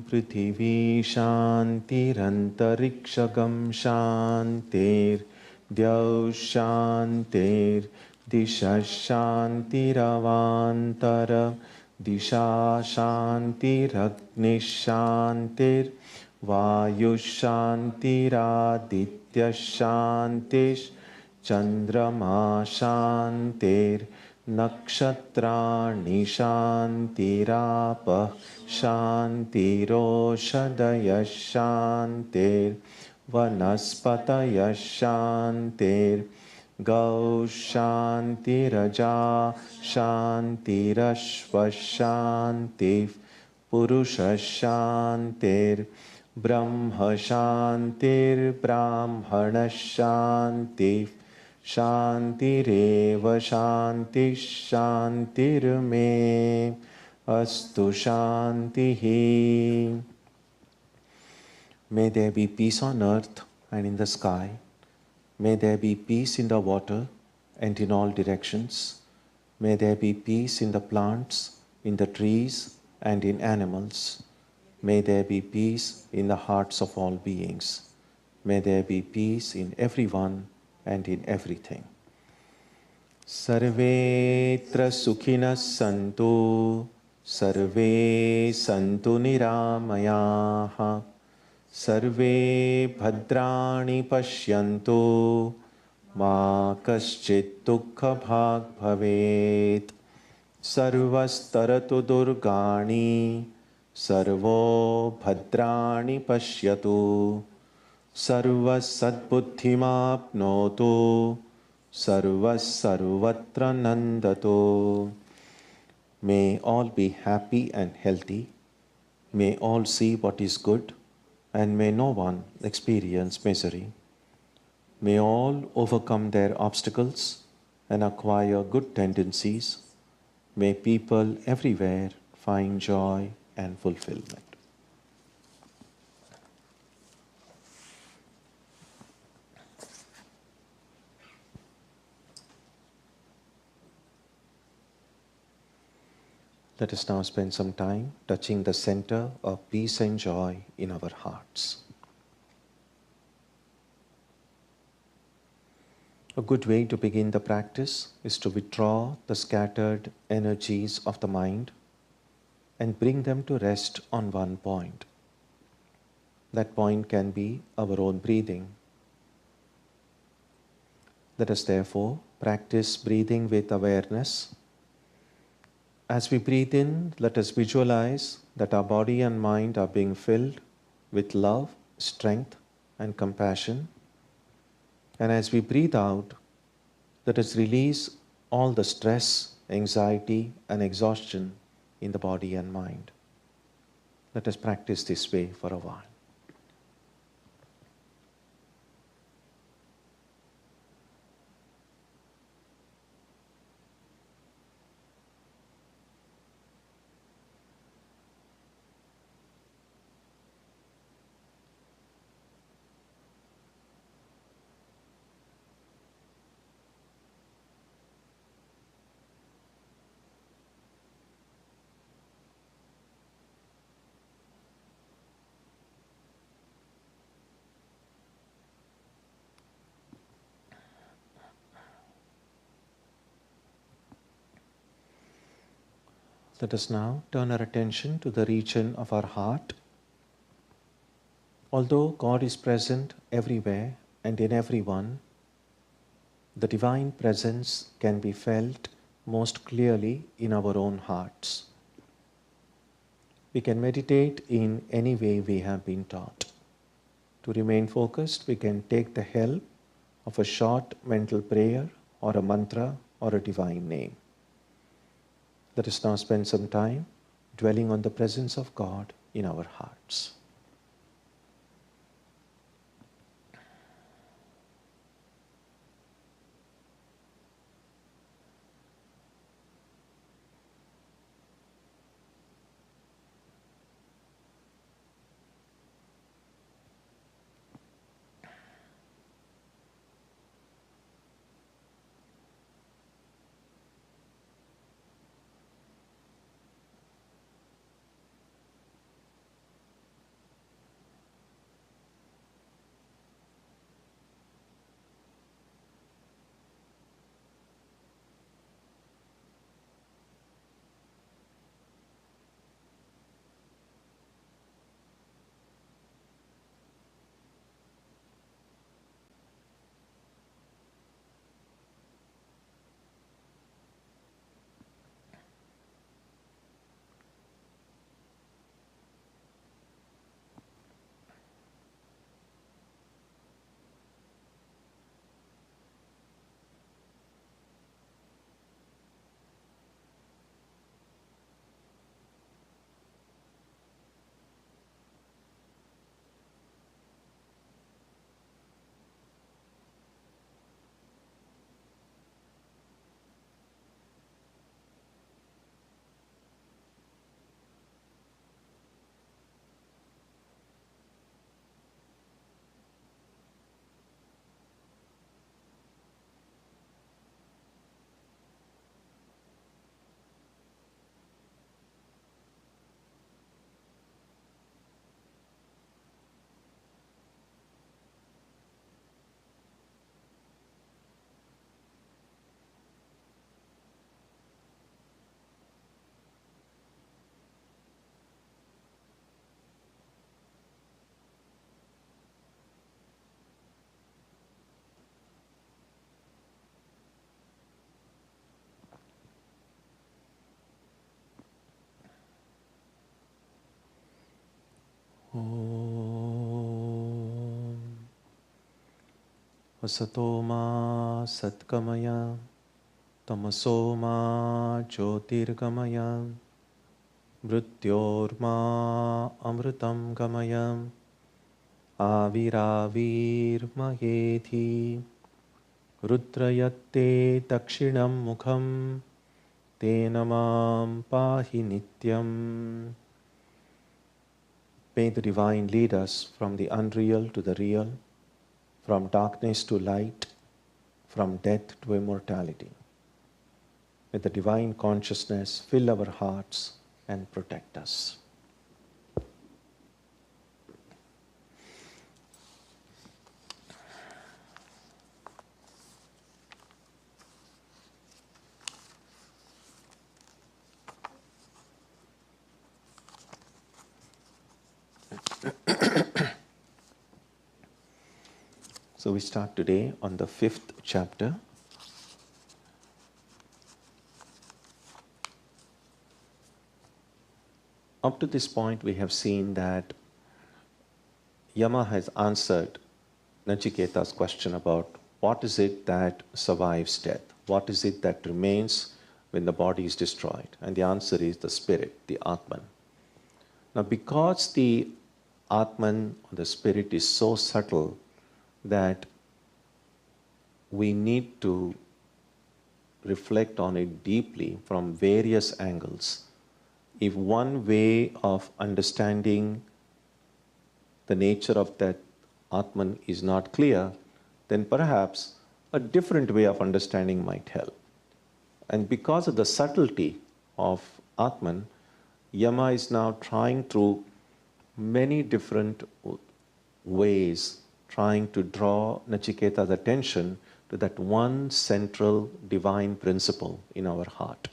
Prithvi Shantirantarikshagam Shantir Dyav Shantir Disha Shantiravantara Disha Shantiragni Shantir Vayu Shantiraditya Shantish Chandrama Shantir Nakshatrani Shantirapah Shantiroshadaya Shantir Vanaspataya Shantir Gau Shantiraja Shantirashva Shantif Purusha Shantir Brahma Shantir Brahmana Shantif Shantireva Shanti Shantirme Astu Shantihi. May there be peace on earth and in the sky. May there be peace in the water and in all directions. May there be peace in the plants, in the trees and in animals. May there be peace in the hearts of all beings. May there be peace in everyone and in everything. Sarvetra sukhinas santu, sarve santu niramayaha, sarve bhadrani pashyantu, ma kaschit dukkha bhag bhavet, sarvastaratu durgani, sarvo bhadrani pashyatu, sarvas sadbuddhimapnotu, sarvas sarvatra nandatu. May all be happy and healthy. May all see what is good, and may no one experience misery. May all overcome their obstacles and acquire good tendencies. May people everywhere find joy and fulfillment. Let us now spend some time touching the center of peace and joy in our hearts. A good way to begin the practice is to withdraw the scattered energies of the mind and bring them to rest on one point. That point can be our own breathing. Let us therefore practice breathing with awareness. As we breathe in, let us visualize that our body and mind are being filled with love, strength, and compassion. And as we breathe out, let us release all the stress, anxiety, and exhaustion in the body and mind. Let us practice this way for a while. Let us now turn our attention to the region of our heart. Although God is present everywhere and in everyone, the divine presence can be felt most clearly in our own hearts. We can meditate in any way we have been taught. To remain focused, we can take the help of a short mental prayer or a mantra or a divine name. Let us now spend some time dwelling on the presence of God in our hearts. Om Asatoma Satkamaya Tamasoma Jyotirgamaya Mrityorma Amritam Gamaya Aviravirmayethi Rudrayatte Dakshinam Mukham Tenamam Pahi Nityam. May the Divine lead us from the unreal to the real, from darkness to light, from death to immortality. May the Divine consciousness fill our hearts and protect us. So we start today on the 5th chapter. Up to this point we have seen that Yama has answered Nachiketa's question about what is it that survives death? What is it that remains when the body is destroyed? And the answer is the spirit, the Atman. Now because the Atman, the spirit, is so subtle that we need to reflect on it deeply from various angles. If one way of understanding the nature of that Atman is not clear, then perhaps a different way of understanding might help. And because of the subtlety of Atman, Yama is now trying through many different ways, trying to draw Nachiketa's attention to that one central divine principle in our heart.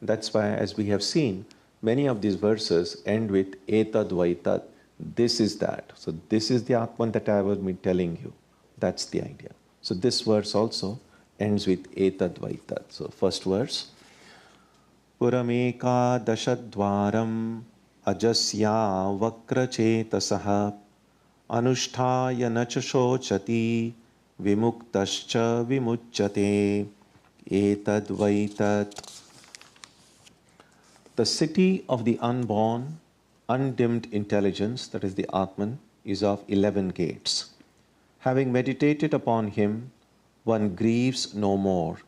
That's why, as we have seen, many of these verses end with Advaita. This is that. So this is the Atman that I was telling you. That's the idea. So this verse also ends with Advaita. So first verse. Purameka dashadvaram ajasya vakrachetasaha Anushtaya nacha shochati vimuktascha vimuchyate etadvaitat. The city of the unborn, undimmed intelligence, that is the Atman, is of 11 gates. Having meditated upon him, one grieves no more,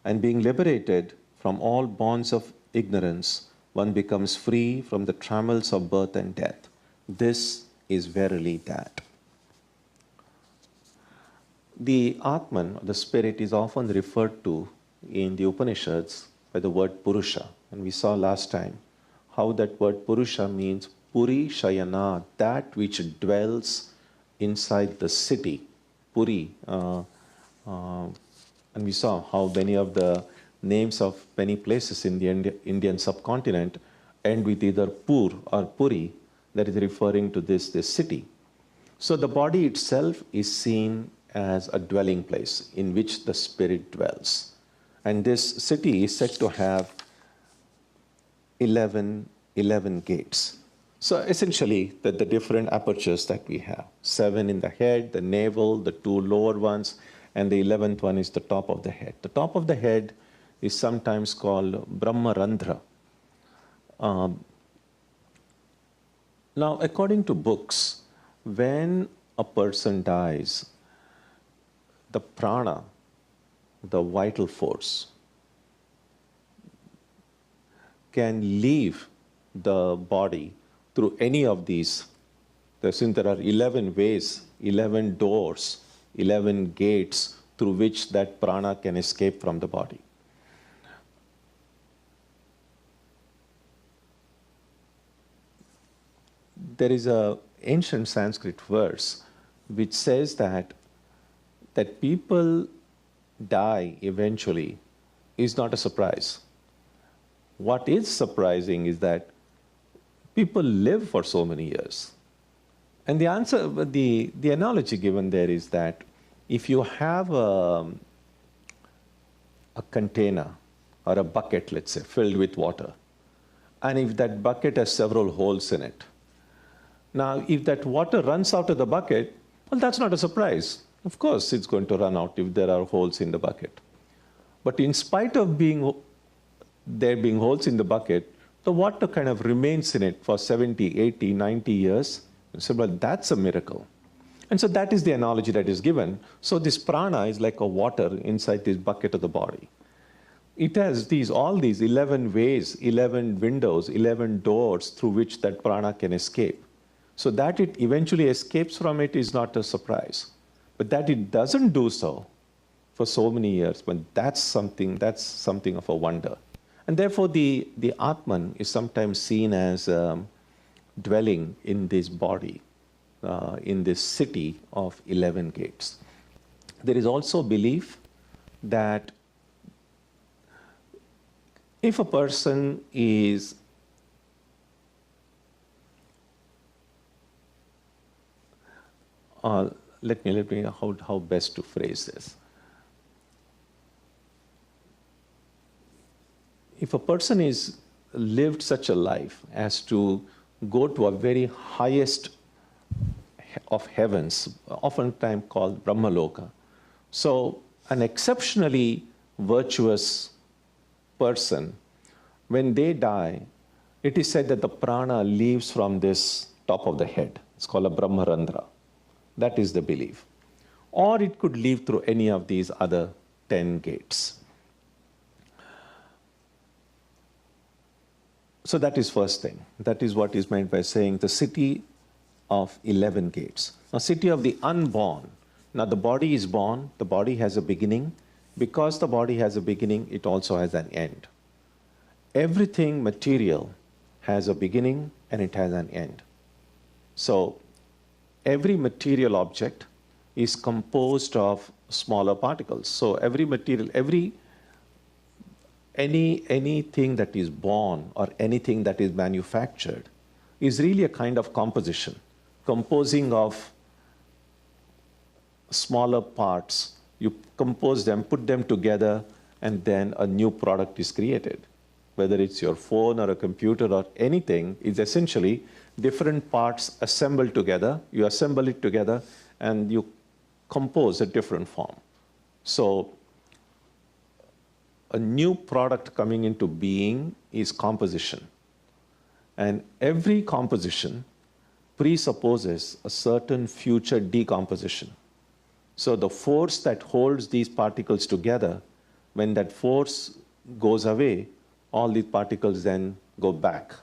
and being liberated from all bonds of ignorance, one becomes free from the trammels of birth and death. This is verily that. The Atman, the spirit, is often referred to in the Upanishads by the word Purusha. And we saw last time how that word Purusha means Puri Shayana, that which dwells inside the city. Puri. And we saw how many of the names of many places in the Indian subcontinent end with either Pur or Puri, that is referring to this city. So the body itself is seen as a dwelling place in which the spirit dwells. And this city is said to have 11 gates. So essentially, the different apertures that we have. 7 in the head, the navel, the 2 lower ones, and the 11th one is the top of the head. The top of the head is sometimes called Brahmarandhra. Now, according to books, when a person dies, the prana, the vital force, can leave the body through any of these. Since there are 11 ways, 11 doors, 11 gates through which that prana can escape from the body. There is an ancient Sanskrit verse which says that people die eventually is not a surprise. What is surprising is that people live for so many years. And the answer, the analogy given there is that if you have a container or a bucket, let's say, filled with water, and if that bucket has several holes in it, Now, if that water runs out of the bucket, well, that's not a surprise. Of course, it's going to run out if there are holes in the bucket. But in spite of there being holes in the bucket, the water kind of remains in it for 70, 80, 90 years. So, well, that's a miracle. And so that is the analogy that is given. So this prana is like a water inside this bucket of the body. It has all these 11 ways, 11 windows, 11 doors through which that prana can escape. So that it eventually escapes from it is not a surprise. But that it doesn't do so for so many years, but that's something of a wonder. And therefore the Atman is sometimes seen as dwelling in this body, in this city of 11 gates. There is also belief that if a person is let me how best to phrase this. If a person is lived such a life as to go to a very highest of heavens, oftentimes called Brahmaloka. So an exceptionally virtuous person, when they die, it is said that the prana leaves from this top of the head. It's called a Brahmarandra. That is the belief. Or it could leave through any of these other 10 gates. So that is first thing. That is what is meant by saying the city of 11 gates. Now, city of the unborn. Now, the body is born. The body has a beginning. Because the body has a beginning, it also has an end. Everything material has a beginning and it has an end. So, every material object is composed of smaller particles. So, every material, anything that is born or anything that is manufactured is really a kind of composition, composing of smaller parts. You compose them, put them together, and then a new product is created. Whether it's your phone or a computer or anything, it's essentially different parts assembled together. You assemble it together and you compose a different form. So a new product coming into being is composition. And every composition presupposes a certain future decomposition. So the force that holds these particles together, when that force goes away, all these particles then go back.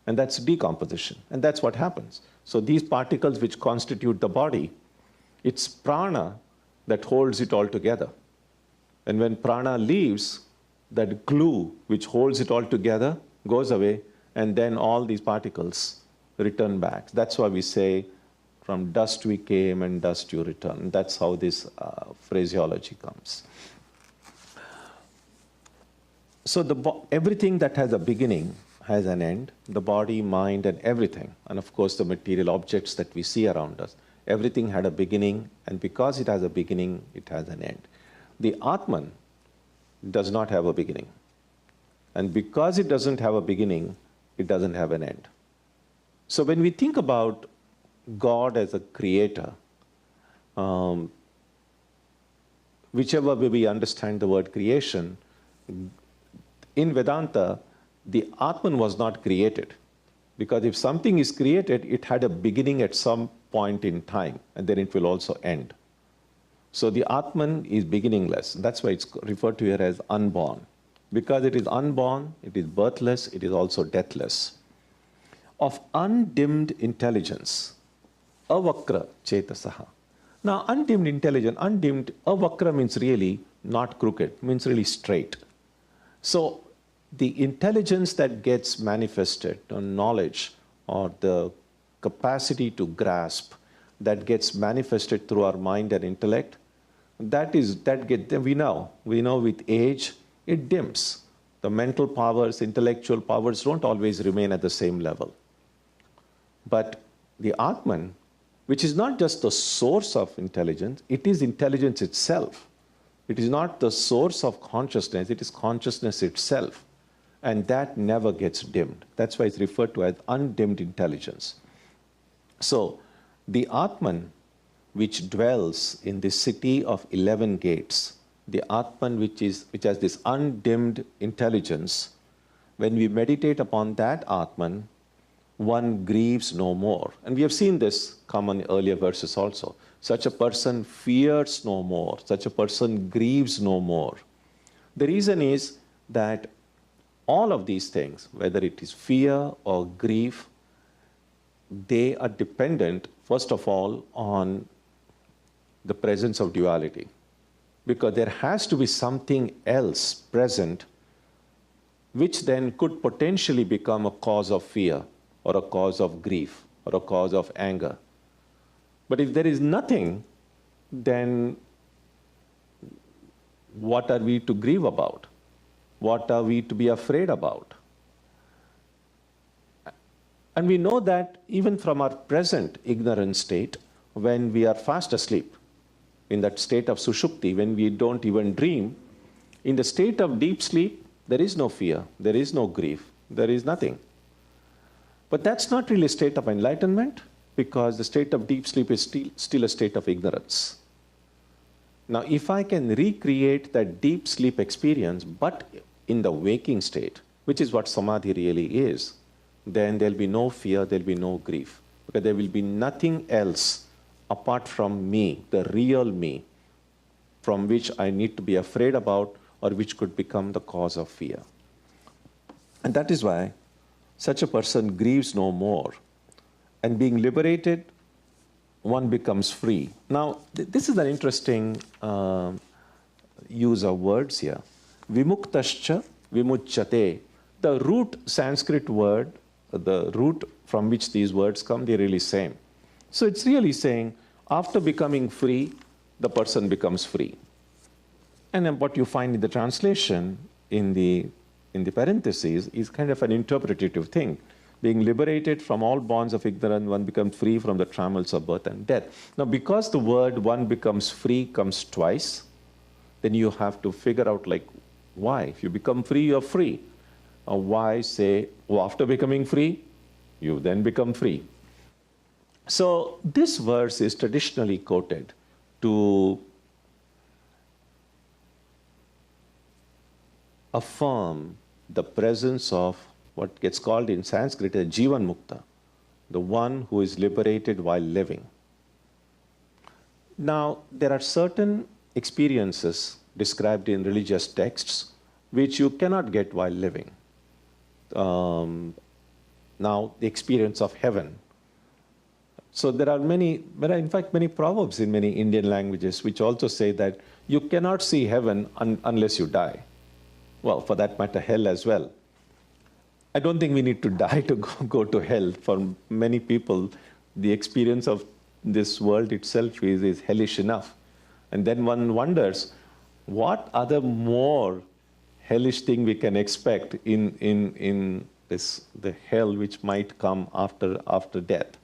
And that's decomposition. And that's what happens. So these particles which constitute the body, it's prana that holds it all together. And when prana leaves, that glue which holds it all together goes away, and then all these particles return back. That's why we say, from dust we came and dust you return. That's how this phraseology comes. So everything that has a beginning has an end, the body, mind, and everything. And of course, the material objects that we see around us. Everything had a beginning, and because it has a beginning, it has an end. The Atman does not have a beginning. And because it doesn't have a beginning, it doesn't have an end. So when we think about God as a creator, whichever way we understand the word creation, in Vedanta, the Atman was not created. Because if something is created, it had a beginning at some point in time, and then it will also end. So the Atman is beginningless. That's why it's referred to here as unborn. Because it is unborn, it is birthless, it is also deathless. Of undimmed intelligence, avakra chetasaha. Now, undimmed intelligence, avakra means really not crooked, means really straight. So the intelligence that gets manifested, or knowledge, or the capacity to grasp that gets manifested through our mind and intellect, we know with age it dims. The mental powers, intellectual powers don't always remain at the same level. But the Atman, which is not just the source of intelligence, it is intelligence itself. It is not the source of consciousness, it is consciousness itself. And that never gets dimmed. That's why it's referred to as undimmed intelligence. So, the Atman which dwells in the city of 11 gates, the Atman which has this undimmed intelligence, when we meditate upon that Atman, one grieves no more. And we have seen this come in earlier verses also. Such a person fears no more. Such a person grieves no more. The reason is that all of these things, whether it is fear or grief, they are dependent, first of all, on the presence of duality. Because there has to be something else present which then could potentially become a cause of fear or a cause of grief or a cause of anger. But if there is nothing, then what are we to grieve about? What are we to be afraid about? And we know that even from our present ignorant state, when we are fast asleep, in that state of sushupti, when we don't even dream, in the state of deep sleep, there is no fear, there is no grief, there is nothing. But that's not really a state of enlightenment, because the state of deep sleep is still a state of ignorance. Now, if I can recreate that deep sleep experience, but in the waking state, which is what samadhi really is, then there'll be no fear, there'll be no grief, because there will be nothing else apart from me, the real me, from which I need to be afraid about or which could become the cause of fear. And that is why such a person grieves no more. And being liberated, one becomes free. Now, this is an interesting use of words here. Vimuktascha vimuchyate. The root Sanskrit word, the root from which these words come, they're really same. So it's really saying, after becoming free, the person becomes free. And then what you find in the translation, in the parentheses, is kind of an interpretative thing. Being liberated from all bonds of ignorance, one becomes free from the trammels of birth and death. Now, because the word one becomes free comes twice, then you have to figure out, like, why? If you become free, you're free. Or why say, oh, after becoming free, you then become free? So this verse is traditionally quoted to affirm the presence of what gets called in Sanskrit a Jivan Mukta, the one who is liberated while living. Now, there are certain experiences described in religious texts which you cannot get while living. Now, the experience of heaven. So there are in fact many proverbs in many Indian languages which also say that you cannot see heaven unless you die. Well, for that matter, hell as well. I don't think we need to die to go to hell. For many people, the experience of this world itself is hellish enough. And then one wonders, what other more hellish thing we can expect in the hell which might come after death.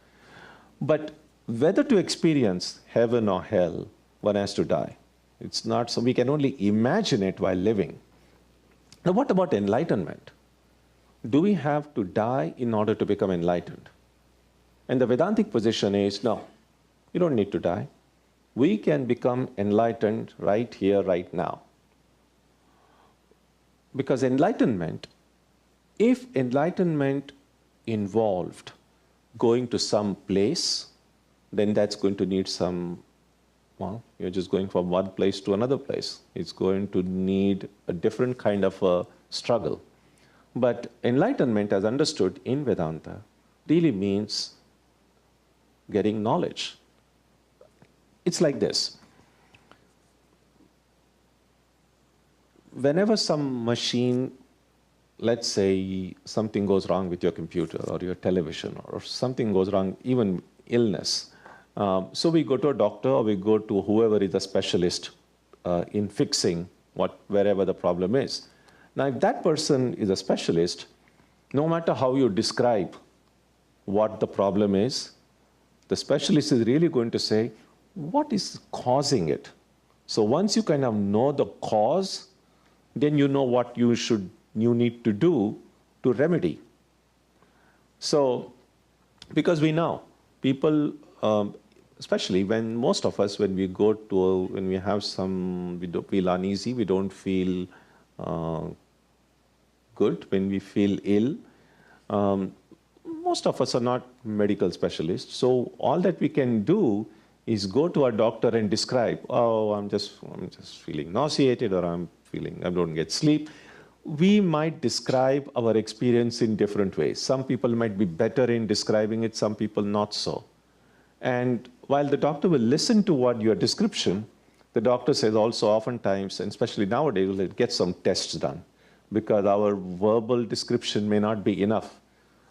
But whether to experience heaven or hell, one has to die. It's not so we can only imagine it while living. Now, what about enlightenment? Do we have to die in order to become enlightened? And the Vedantic position is, no, you don't need to die. We can become enlightened right here, right now. Because enlightenment, if enlightenment involved going to some place, then that's going to need you're just going from one place to another place. It's going to need a different kind of a struggle. But enlightenment, as understood in Vedanta, really means getting knowledge. It's like this. Whenever some machine, let's say something goes wrong with your computer or your television, or something goes wrong, even illness, so we go to a doctor or we go to whoever is a specialist in fixing wherever the problem is. Now, if that person is a specialist, no matter how you describe what the problem is, the specialist is really going to say, what is causing it? So once you kind of know the cause, then you know what you need to do to remedy. So, because we know people, especially when most of us, when we go to, when we have some, we don't feel uneasy, we don't feel good, when we feel ill, most of us are not medical specialists. So all that we can do is go to our doctor and describe, oh, I'm just feeling nauseated, or I don't get sleep. We might describe our experience in different ways. Some people might be better in describing it, some people not so. And while the doctor will listen to what your description, the doctor says also oftentimes, and especially nowadays, we'll get some tests done, because our verbal description may not be enough.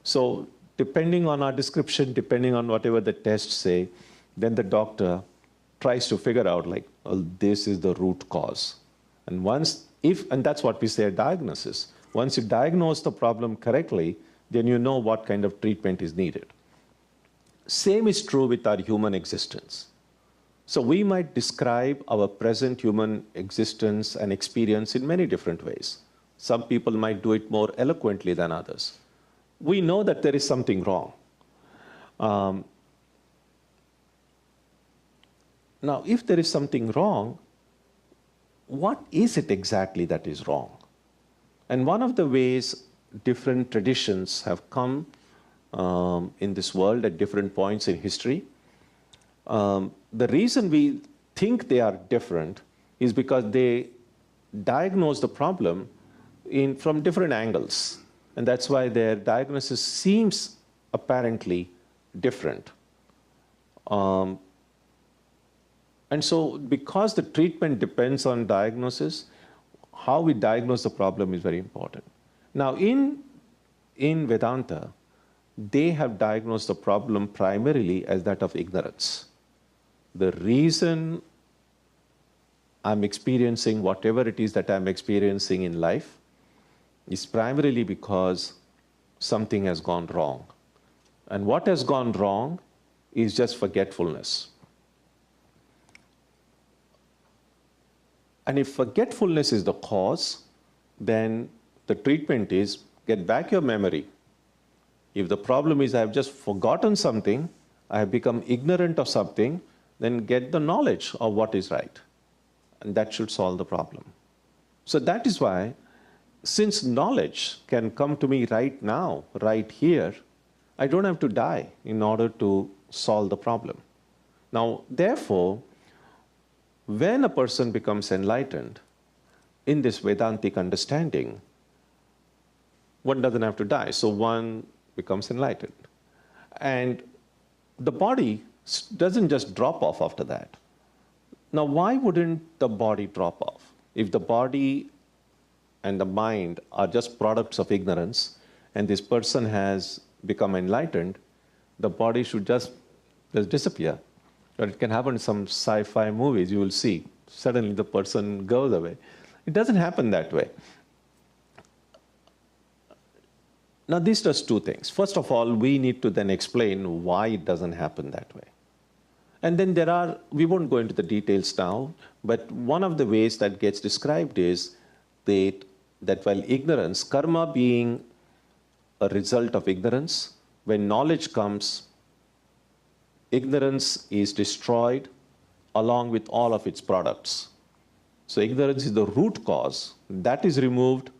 So depending on our description, depending on whatever the tests say, then the doctor tries to figure out, like, well, this is the root cause. And and that's what we say at diagnosis. Once you diagnose the problem correctly, then you know what kind of treatment is needed. Same is true with our human existence. So we might describe our present human existence and experience in many different ways. Some people might do it more eloquently than others. We know that there is something wrong. Now, if there is something wrong, what is it exactly that is wrong? And one of the ways different traditions have come in this world at different points in history, the reason we think they are different is because they diagnose the problem from different angles. And that's why their diagnosis seems apparently different. And so because the treatment depends on diagnosis, how we diagnose the problem is very important. Now in Vedanta, they have diagnosed the problem primarily as that of ignorance. The reason I'm experiencing whatever it is that I'm experiencing in life is primarily because something has gone wrong. And what has gone wrong is just forgetfulness. And if forgetfulness is the cause, then the treatment is get back your memory. If the problem is I have just forgotten something, I have become ignorant of something, then get the knowledge of what is right. And that should solve the problem. So that is why, since knowledge can come to me right now, right here, I don't have to die in order to solve the problem. Now, therefore, when a person becomes enlightened in this Vedantic understanding, one doesn't have to die. So one becomes enlightened. And the body doesn't just drop off after that. Now, why wouldn't the body drop off? If the body and the mind are just products of ignorance, and this person has become enlightened, the body should just disappear. But it can happen in some sci-fi movies, you will see. Suddenly the person goes away. It doesn't happen that way. Now this does two things. First of all, we need to then explain why it doesn't happen that way. And then we won't go into the details now, but one of the ways that gets described is that while ignorance, karma being a result of ignorance, when knowledge comes, ignorance is destroyed along with all of its products. So ignorance is the root cause. That is removed,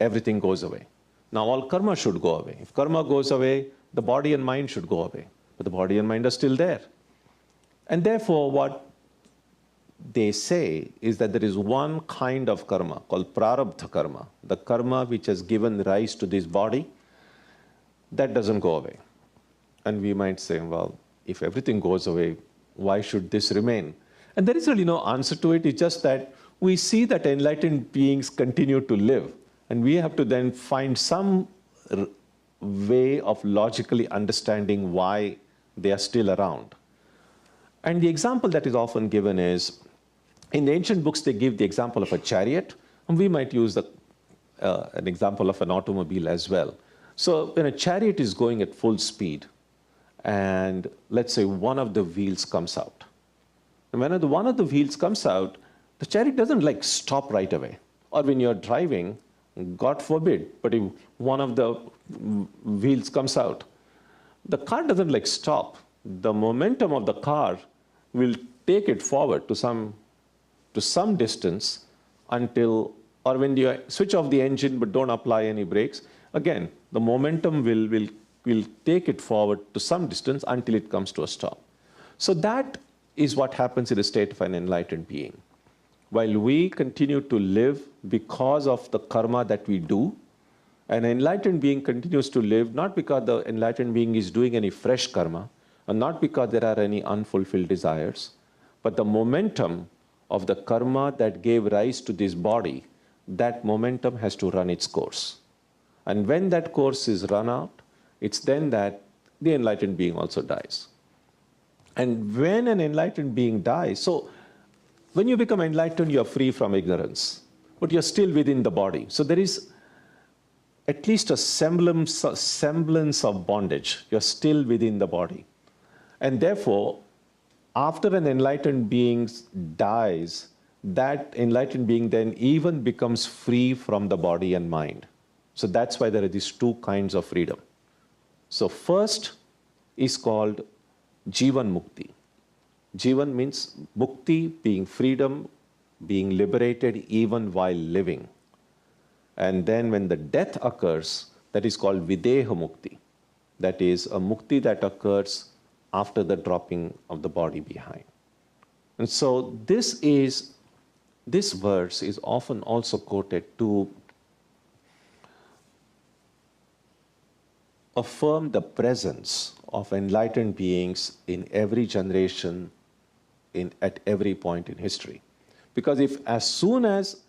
everything goes away. Now all karma should go away. If karma goes away, the body and mind should go away. But the body and mind are still there. And therefore what they say is that there is one kind of karma called prarabdha karma, the karma which has given rise to this body, that doesn't go away. And we might say, well, if everything goes away, why should this remain? And there is really no answer to it. It's just that we see that enlightened beings continue to live. And we have to then find some way of logically understanding why they are still around. And the example that is often given is, in the ancient books, they give the example of a chariot, and we might use an example of an automobile as well. So when a chariot is going at full speed, and let's say one of the wheels comes out. And when one of the wheels comes out, the chariot doesn't like stop right away. Or when you're driving, God forbid, but if one of the wheels comes out, the car doesn't like stop. the momentum of the car will take it forward to some distance until, or when you switch off the engine but don't apply any brakes, again, the momentum will take it forward to some distance until it comes to a stop. So that is what happens in the state of an enlightened being. While we continue to live because of the karma that we do, an enlightened being continues to live not because the enlightened being is doing any fresh karma, and not because there are any unfulfilled desires, but the momentum of the karma that gave rise to this body, that momentum has to run its course. And when that course is run out, it's then that the enlightened being also dies. And when an enlightened being dies, so when you become enlightened, you're free from ignorance, but you're still within the body. So there is at least a semblance of bondage. You're still within the body. And therefore, after an enlightened being dies, that enlightened being then even becomes free from the body and mind. So that's why there are these two kinds of freedom. So first is called Jivan Mukti. Jivan means Mukti, being freedom, being liberated even while living. And then when the death occurs, that is called Videha Mukti. That is a Mukti that occurs after the dropping of the body behind. And so this verse is often also quoted to affirm the presence of enlightened beings in every generation, at every point in history. Because if as soon as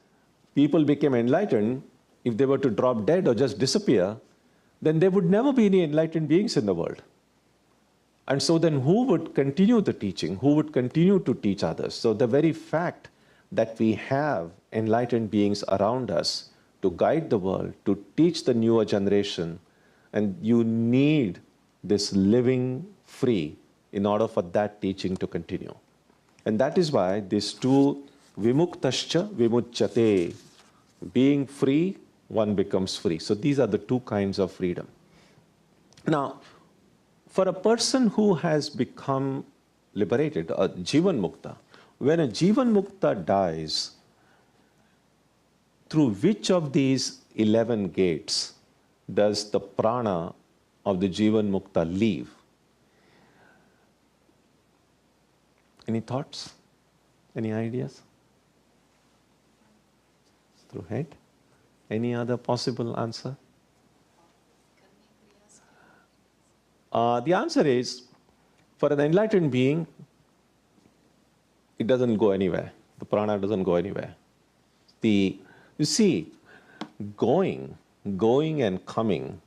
people became enlightened, if they were to drop dead or just disappear, then there would never be any enlightened beings in the world. And so then who would continue the teaching? Who would continue to teach others? So the very fact that we have enlightened beings around us to guide the world, to teach the newer generation, and you need this living free in order for that teaching to continue. And that is why these two, vimuktascha vimuchyate, being free, one becomes free. So these are the two kinds of freedom. Now, for a person who has become liberated, a Jivan Mukta, when a Jivan Mukta dies, through which of these 11 gates does the prana of the Jivan Mukta leave? Any thoughts? Any ideas? Through head? Any other possible answer? The answer is, for an enlightened being, it doesn't go anywhere. The prana doesn't go anywhere. You see, going and coming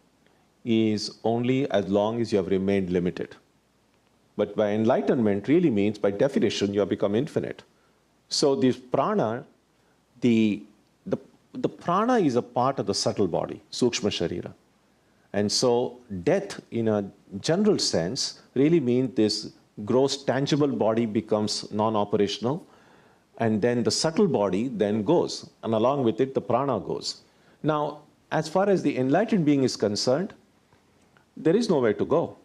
is only as long as you have remained limited. But by enlightenment really means, by definition, you have become infinite. So this prana, the prana is a part of the subtle body, sukshma sharira. And so death, in a general sense, really means this gross tangible body becomes non-operational, and then the subtle body then goes, and along with it the prana goes. Now, as far as the enlightened being is concerned, there is nowhere to go,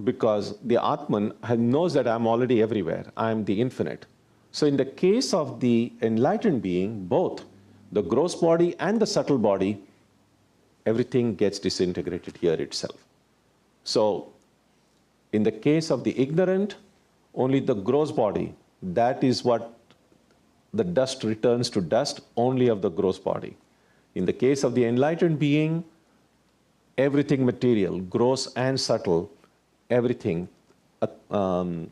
because the Atman knows that I'm already everywhere, I'm the infinite. So in the case of the enlightened being, both the gross body and the subtle body, everything gets disintegrated here itself. So in the case of the ignorant, only the gross body, that is what the dust returns to dust, only of the gross body. In the case of the enlightened being, everything material, gross and subtle, everything. The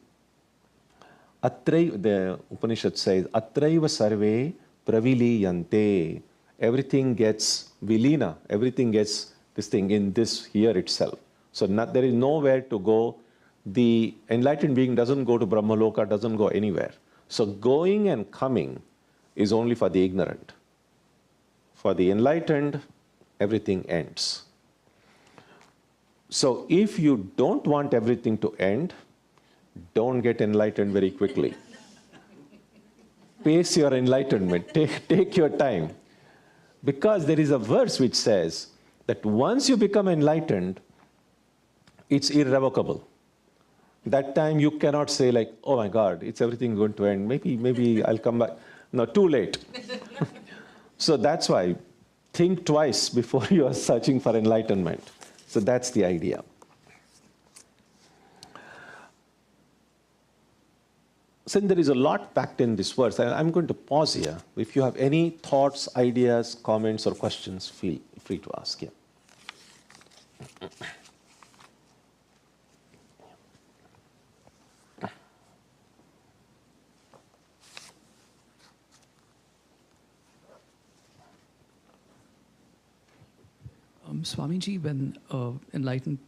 Upanishad says, Atraiva sarve praviliyante. Everything gets vilina, everything gets this thing in this here itself. So there is nowhere to go. The enlightened being doesn't go to Brahmaloka, doesn't go anywhere. So going and coming is only for the ignorant. For the enlightened, everything ends. So if you don't want everything to end, don't get enlightened very quickly. Pace your enlightenment, take your time. Because there is a verse which says that once you become enlightened, it's irrevocable. That time you cannot say like, oh my God, it's everything going to end. Maybe I'll come back. No, too late. So that's why think twice before you are searching for enlightenment. So that's the idea. Since there is a lot packed in this verse, I'm going to pause here. If you have any thoughts, ideas, comments, or questions, feel free to ask. Yeah. Swamiji, when enlightened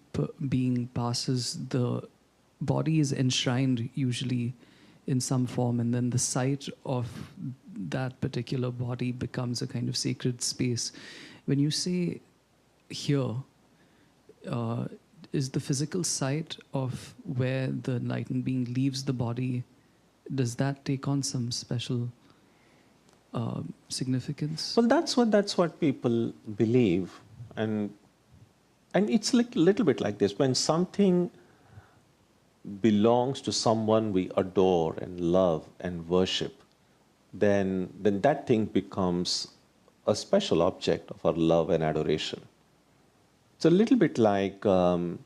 being passes, the body is enshrined usually in some form, and then the site of that particular body becomes a kind of sacred space. When you say here, is the physical site of where the enlightened being leaves the body, does that take on some special significance? Well, that's what people believe, and it's like a little bit like this. When something belongs to someone we adore and love and worship, then that thing becomes a special object of our love and adoration. It's a little bit like, even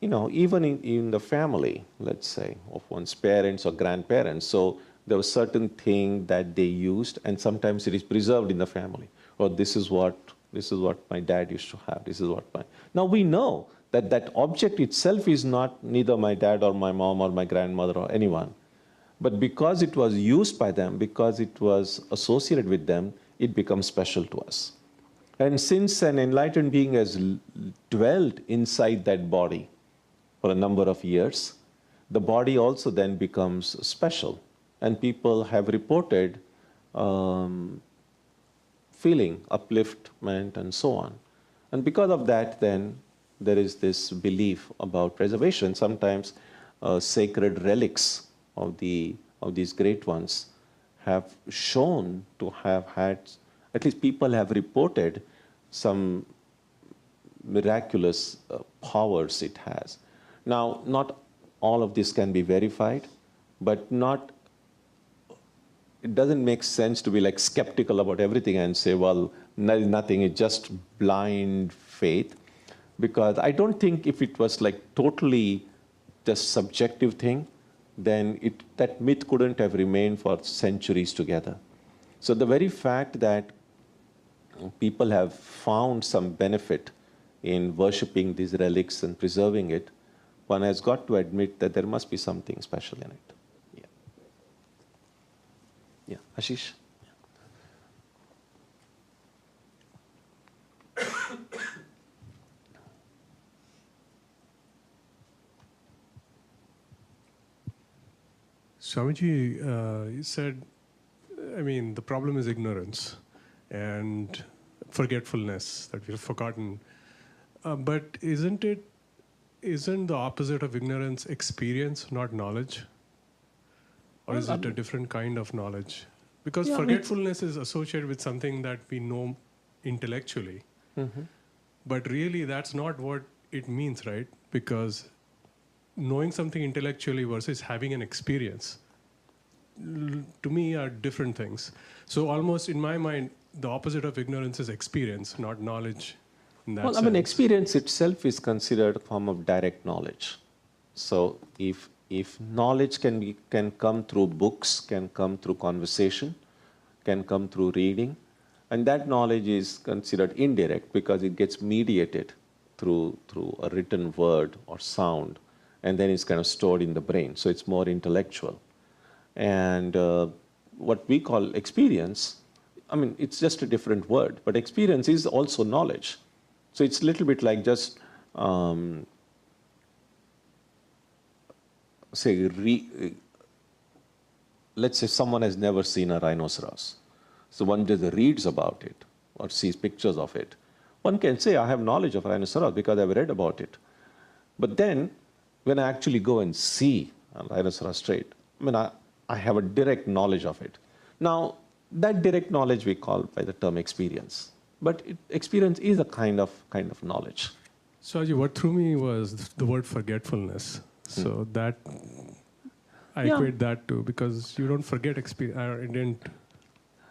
in the family, let's say, of one's parents or grandparents. So there was certain thing that they used, and sometimes it is preserved in the family. Or this is what my dad used to have. This is what my... Now we know that object itself is not neither my dad or my mom or my grandmother or anyone. But because it was used by them, because it was associated with them, it becomes special to us. And since an enlightened being has dwelled inside that body for a number of years, the body also then becomes special. And people have reported feeling, upliftment, and so on. And because of that, then, there is this belief about preservation. Sometimes sacred relics of these great ones have shown to have had, at least people have reported some miraculous powers it has. Now, not all of this can be verified, but it doesn't make sense to be like skeptical about everything and say, well, nothing, it's just blind faith. Because I don't think if it was like totally just subjective thing, then that myth couldn't have remained for centuries together. So the very fact that people have found some benefit in worshipping these relics and preserving it, one has got to admit that there must be something special in it. Yeah, Ashish? Swamiji, you said, the problem is ignorance and forgetfulness, that we've forgotten. But isn't the opposite of ignorance experience, not knowledge? Or is it a different kind of knowledge? Because forgetfulness is associated with something that we know intellectually. Mm-hmm. But really, that's not what it means, right? Because knowing something intellectually versus having an experience, to me, are different things. So almost in my mind, the opposite of ignorance is experience, not knowledge in that sense. Experience itself is considered a form of direct knowledge. So if knowledge can come through books, can come through conversation, can come through reading, and that knowledge is considered indirect because it gets mediated through a written word or sound, and then it's kind of stored in the brain. So it's more intellectual. And what we call experience, it's just a different word, but experience is also knowledge. So it's a little bit like just, let's say someone has never seen a rhinoceros. So one just reads about it or sees pictures of it. One can say, I have knowledge of rhinoceros because I've read about it. But then, when I actually go and see a rhinoceros trait, I have a direct knowledge of it. Now, that direct knowledge we call by the term experience. But experience is a kind of knowledge. Saji, what threw me was the word forgetfulness. So that I Yeah. equate that to, because you don't forget experience. It didn't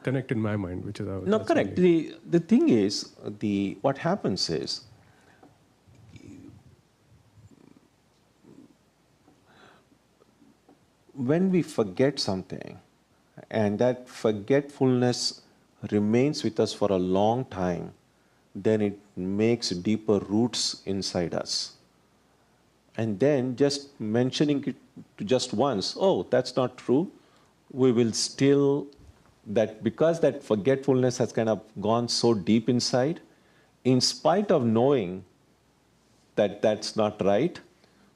connect in my mind, which is how. No, that's correct. only- The thing is, what happens is, when we forget something, and that forgetfulness remains with us for a long time, then it makes deeper roots inside us. And then just mentioning it to just once, oh, that's not true, we will still, that because that forgetfulness has kind of gone so deep inside, in spite of knowing that that's not right,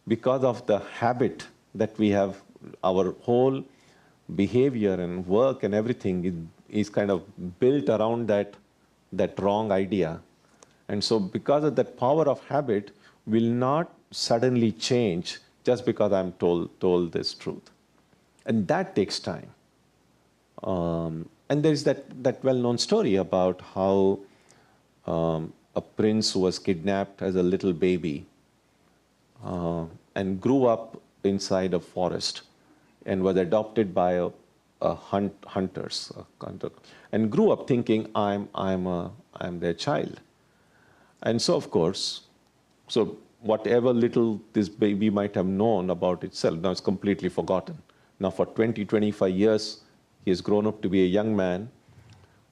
because of the habit that we have, our whole behavior and work and everything is kind of built around that wrong idea. And so because of that power of habit will not suddenly change just because I'm told this truth. And that takes time. And there's that well-known story about how a prince who was kidnapped as a little baby and grew up inside a forest and was adopted by hunters, and grew up thinking I'm their child. And so of course, so whatever little this baby might have known about itself, now it's completely forgotten. Now for 20, 25 years, he has grown up to be a young man,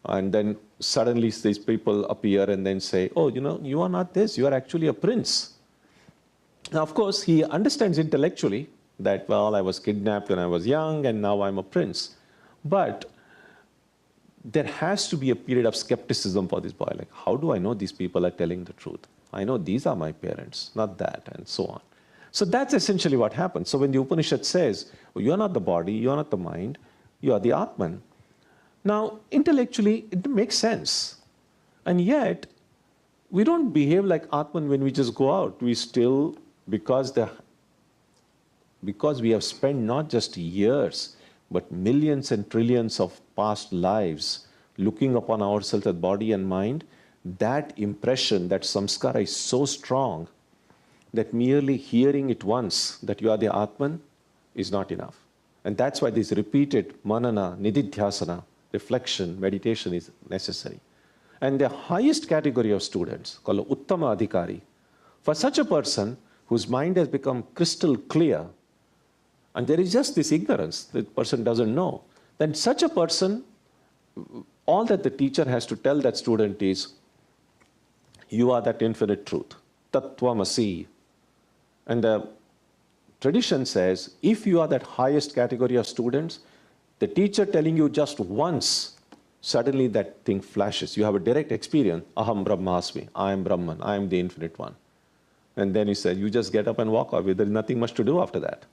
and then suddenly these people appear and then say, oh, you are not this, you are actually a prince. Now, of course, he understands intellectually that, well, I was kidnapped when I was young, and now I'm a prince. But there has to be a period of skepticism for this boy. Like, how do I know these people are telling the truth? I know these are my parents, not that, and so on. So that's essentially what happens. So when the Upanishad says, oh, you are not the body, you are not the mind, you are the Atman. Now, intellectually, it makes sense. And yet, we don't behave like Atman when we just go out. We still, because we have spent not just years, but millions and trillions of past lives looking upon ourselves as body and mind, that impression, that samskara is so strong that merely hearing it once, that you are the Atman, is not enough. And that's why this repeated manana, nididhyasana, reflection, meditation is necessary. And the highest category of students, called Uttama Adhikari, for such a person whose mind has become crystal clear, and there is just this ignorance, the person doesn't know, then such a person, all that the teacher has to tell that student is, you are that infinite truth, tattvamasi. And the tradition says, if you are that highest category of students, the teacher telling you just once, suddenly that thing flashes. You have a direct experience, aham brahmasmi, I am Brahman, I am the infinite one. And then he said, you just get up and walk away. There is nothing much to do after that.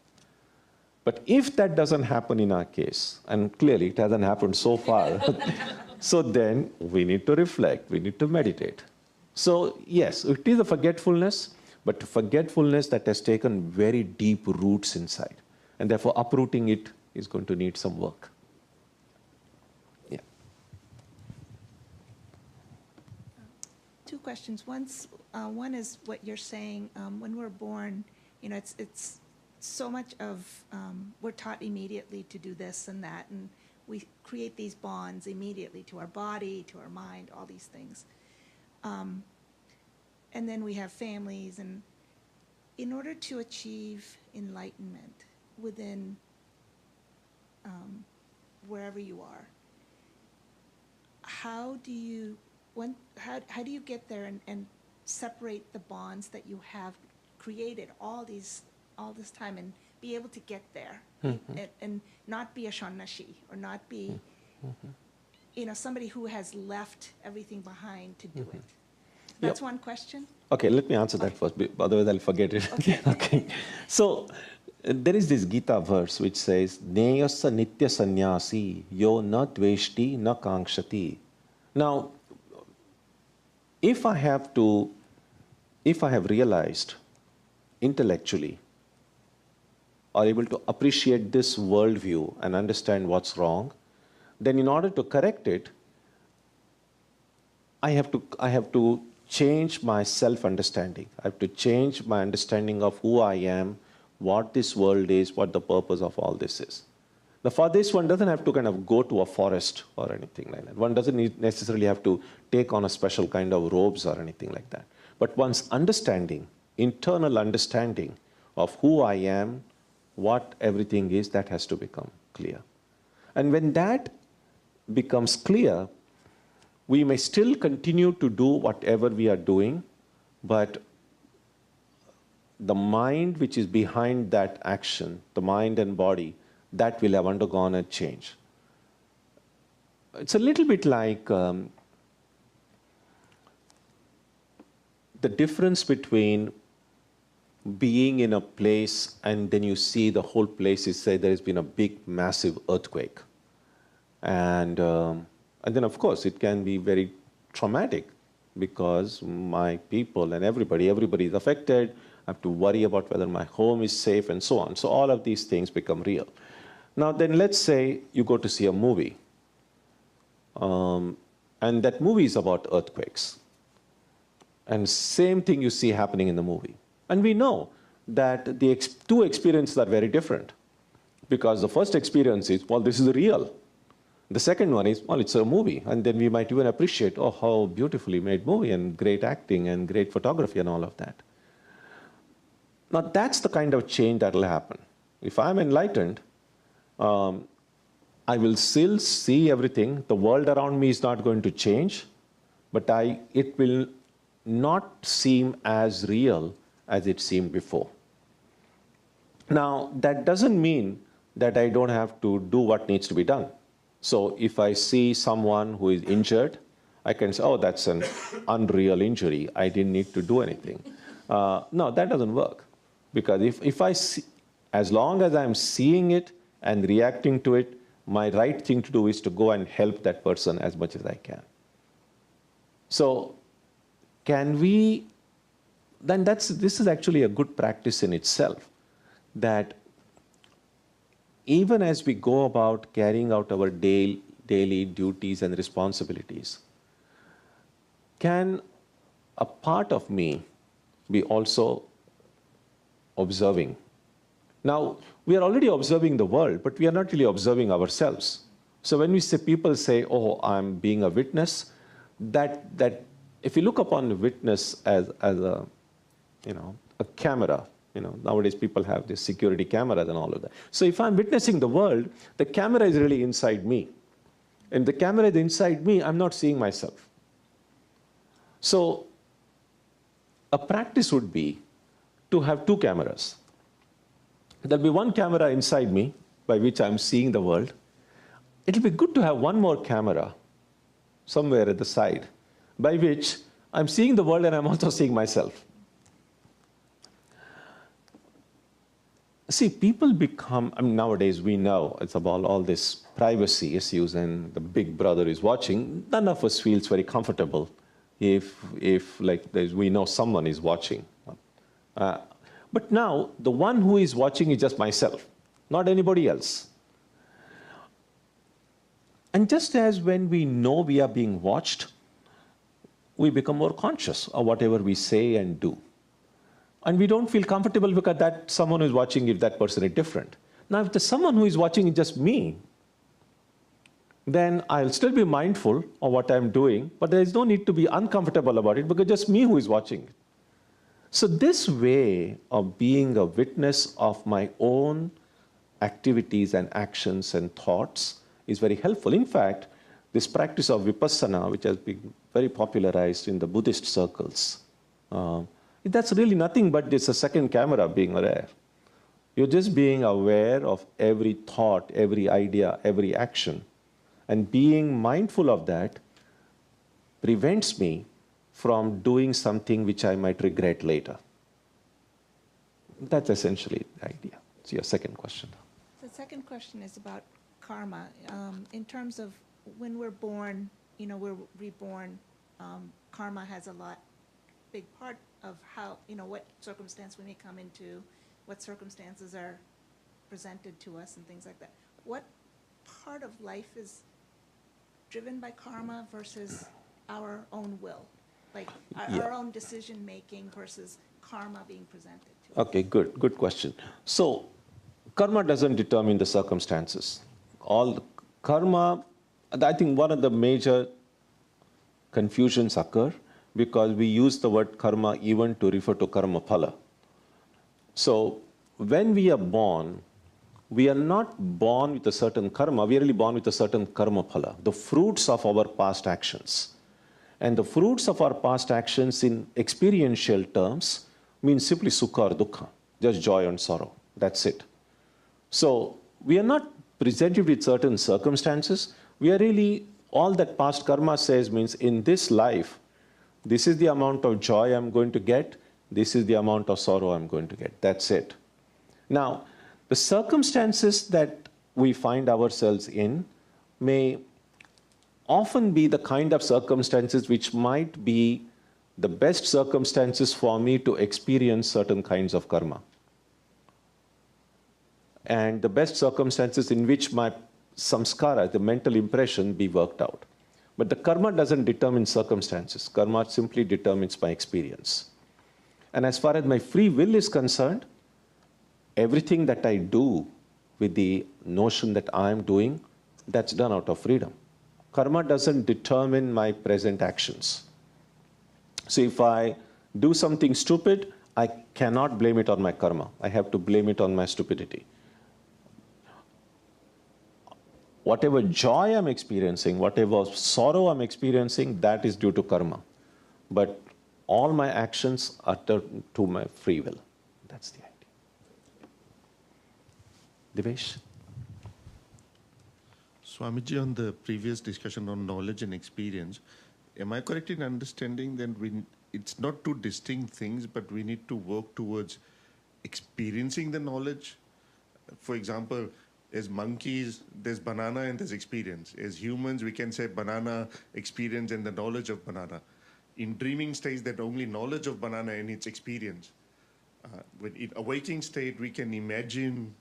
But if that doesn't happen in our case, and clearly it hasn't happened so far, so then we need to reflect, we need to meditate. So yes, it is a forgetfulness, but forgetfulness that has taken very deep roots inside. And therefore uprooting it is going to need some work. Yeah. Two questions. One is what you're saying. When we're born, it's so much of we're taught immediately to do this and that, and we create these bonds immediately to our body, to our mind, all these things. And then we have families, and in order to achieve enlightenment within wherever you are, how do you get there and separate the bonds that you have created all this time and be able to get there, and not be a shannashi, or not be somebody who has left everything behind to do it? That's one question. Okay, let me answer that first, otherwise I'll forget it. Okay. So there is this Gita verse which says, Neyasa nitya sannyasi yo na dveshti na kankshati. Now, if I have realized intellectually, or able to appreciate this worldview and understand what's wrong, then in order to correct it, I have to change my self-understanding. I have to change my understanding of who I am, what this world is, what the purpose of all this is. Now, for this, one doesn't have to kind of go to a forest or anything like that. One doesn't necessarily have to take on a special kind of robes or anything like that. But one's understanding, internal understanding of who I am, what everything is, that has to become clear. And when that becomes clear, we may still continue to do whatever we are doing, but the mind which is behind that action, the mind and body, that will have undergone a change. It's a little bit like the difference between being in a place and then you see the whole place is, say, there has been a big, massive earthquake. And then, of course, it can be very traumatic because my people and everybody is affected. I have to worry about whether my home is safe and so on. So all of these things become real. Now, then let's say you go to see a movie. And that movie is about earthquakes. And same thing you see happening in the movie. And we know that the two experiences are very different. Because the first experience is, well, this is real. The second one is, well, it's a movie. And then we might even appreciate, oh, how beautifully made movie and great acting and great photography and all of that. Now, that's the kind of change that will happen. If I'm enlightened, I will still see everything. The world around me is not going to change, but it will not seem as real as it seemed before. Now, that doesn't mean that I don't have to do what needs to be done. So if I see someone who is injured, I can say, oh, that's an unreal injury. I didn't need to do anything. No, that doesn't work. Because if I see, as long as I'm seeing it and reacting to it, my right thing to do is to go and help that person as much as I can. So can we, then this is actually a good practice in itself, that even as we go about carrying out our daily duties and responsibilities, can a part of me be also observing? Now, we are already observing the world, but we are not really observing ourselves. So when people say, oh, I'm being a witness, that if you look upon the witness as a camera, nowadays people have these security cameras and all of that. So if I'm witnessing the world, the camera is really inside me. And the camera is inside me, I'm not seeing myself. So a practice would be to have two cameras. There'll be one camera inside me by which I'm seeing the world. It'll be good to have one more camera somewhere at the side by which I'm seeing the world and I'm also seeing myself. See, people become, nowadays we know it's about all this privacy issues and the big brother is watching. None of us feels very comfortable if we know someone is watching. But now, the one who is watching is just myself, not anybody else. And just as when we know we are being watched, we become more conscious of whatever we say and do. And we don't feel comfortable because that someone who is watching, if that person is different. Now, if there's someone who is watching is just me, then I'll still be mindful of what I'm doing, but there is no need to be uncomfortable about it because just me who is watching. So this way of being a witness of my own activities and actions and thoughts is very helpful. In fact, this practice of vipassana, which has been very popularized in the Buddhist circles, that's really nothing but it's a second camera being aware. You're just being aware of every thought, every idea, every action. And being mindful of that prevents me from doing something which I might regret later. That's essentially the idea. It's your second question. The second question is about karma. In terms of when we're born, we're reborn, karma has a big part of how, what circumstance we may come into, what circumstances are presented to us and things like that. What part of life is driven by karma versus our own will? Like Yeah. our own decision making versus karma being presented to us. Okay, good question. So, karma doesn't determine the circumstances. All karma, I think one of the major confusions occur because we use the word karma even to refer to karma phala. So, when we are born, we are not born with a certain karma, we are really born with a certain karma phala, the fruits of our past actions. And the fruits of our past actions in experiential terms means simply sukha or dukkha, just joy and sorrow. That's it. So we are not presented with certain circumstances. We are really, all that past karma says means in this life, this is the amount of joy I'm going to get, this is the amount of sorrow I'm going to get. That's it. Now, the circumstances that we find ourselves in may often be the kind of circumstances which might be the best circumstances for me to experience certain kinds of karma. And the best circumstances in which my samskara, the mental impression, be worked out. But the karma doesn't determine circumstances. Karma simply determines my experience. And as far as my free will is concerned, everything that I do with the notion that I am doing, that's done out of freedom. Karma doesn't determine my present actions. So if I do something stupid, I cannot blame it on my karma. I have to blame it on my stupidity. Whatever joy I'm experiencing, whatever sorrow I'm experiencing, that is due to karma. But all my actions are to my free will. That's the idea. Devesh? Swamiji, on the previous discussion on knowledge and experience, am I correct in understanding that it's not two distinct things, but we need to work towards experiencing the knowledge? For example, as monkeys, there's banana and there's experience. As humans, we can say banana, experience, and the knowledge of banana. In dreaming stage, that only knowledge of banana and its experience. When in a waking state, we can imagine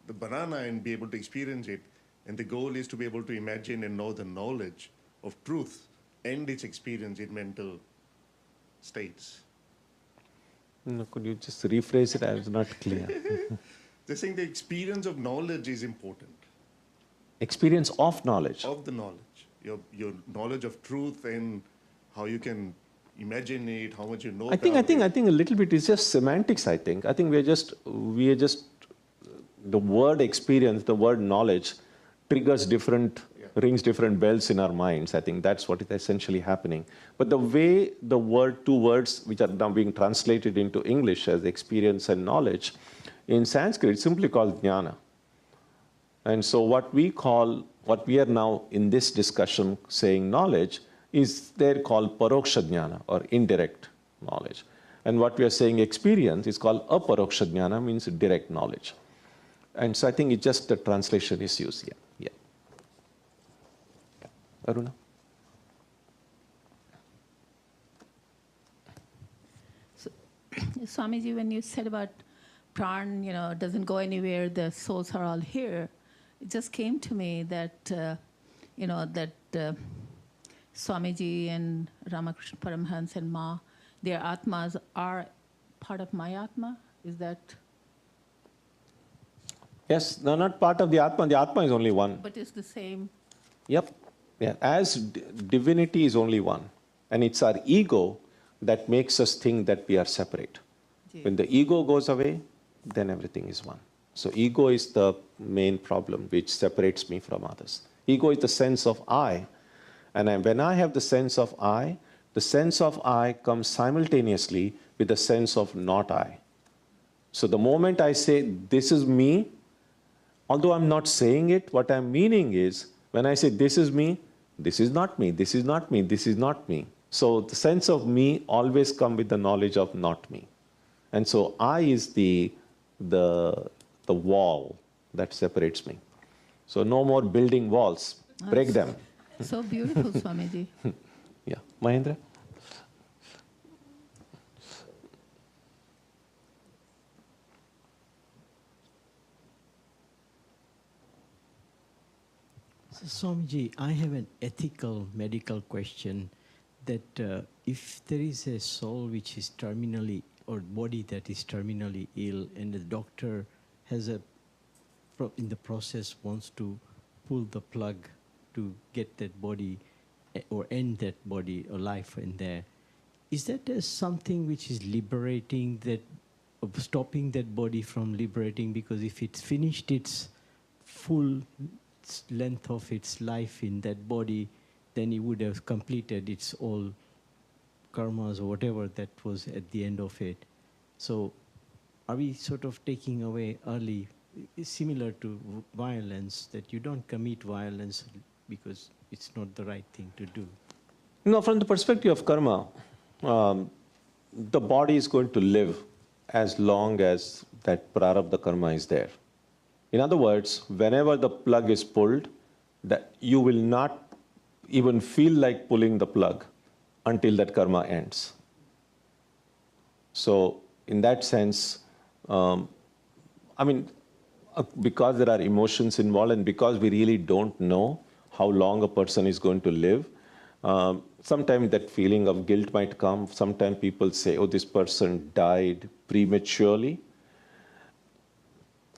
the banana and be able to experience it. And the goal is to be able to imagine and know the knowledge of truth and its experience in mental states. No, could you just rephrase it? I was not clear. They're saying the experience of knowledge is important. Experience of knowledge. Of the knowledge. Your knowledge of truth and how you can imagine it, how much you know. I think a little bit is just semantics, I think. I think we are just the word experience, the word knowledge triggers rings different bells in our minds. I think that's what is essentially happening. But the way the two words which are now being translated into English as experience and knowledge, in Sanskrit, it's simply called jnana. And so what we are now in this discussion saying knowledge is there called paroksha jnana or indirect knowledge. And what we are saying experience is called aparoksha jnana, means direct knowledge. And so I think it's just the translation is used here. Yeah. Aruna? So, Swamiji, when you said about pran, doesn't go anywhere, the souls are all here, it just came to me that, Swamiji and Ramakrishna Paramhans and Ma, their atmas are part of my atma? Is that? Yes, no, not part of the Atma. The Atma is only one. But it's the same. Yep. Yeah. As divinity is only one. And it's our ego that makes us think that we are separate. When the ego goes away, then everything is one. So ego is the main problem which separates me from others. Ego is the sense of I. And when I have the sense of I comes simultaneously with the sense of not I. So the moment I say, this is me, although I'm not saying it, what I'm meaning is, when I say this is me, this is not me, this is not me, this is not me. So the sense of me always comes with the knowledge of not me. And so I is the wall that separates me. So no more building walls, break them. So beautiful, Swamiji. Yeah. Mahendra? So, Swamiji, I have an ethical medical question. that if there is a soul which is terminally, or body that is terminally ill, and the doctor has in the process wants to pull the plug to get that body or end that body or life in there, is that something which is liberating, that of stopping that body from liberating? Because if it's finished its full length of its life in that body, then it would have completed its all karmas or whatever that was at the end of it. So are we sort of taking away early, similar to violence, that you don't commit violence because it's not the right thing to do? No, from the perspective of karma, the body is going to live as long as that prarabdha karma is there. In other words, whenever the plug is pulled, that you will not even feel like pulling the plug until that karma ends. So in that sense, because there are emotions involved and because we really don't know how long a person is going to live, sometimes that feeling of guilt might come. Sometimes people say, oh, this person died prematurely.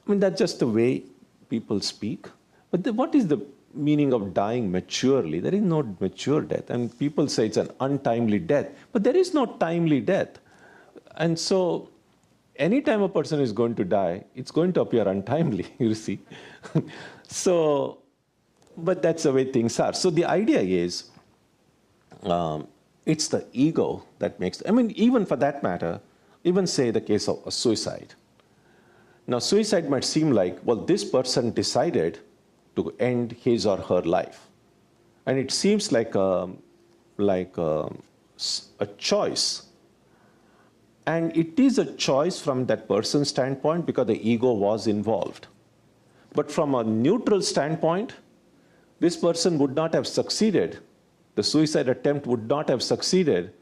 That's just the way people speak. But what is the meaning of dying maturely? There is no mature death. And people say it's an untimely death. But there is no timely death. And so anytime a person is going to die, it's going to appear untimely, you see. So, but that's the way things are. So the idea is, it's the ego that makes, even for that matter, even say the case of a suicide. Now, suicide might seem like, well, this person decided to end his or her life. And it seems like a choice. And it is a choice from that person's standpoint because the ego was involved. But from a neutral standpoint, this person would not have succeeded. The suicide attempt would not have succeeded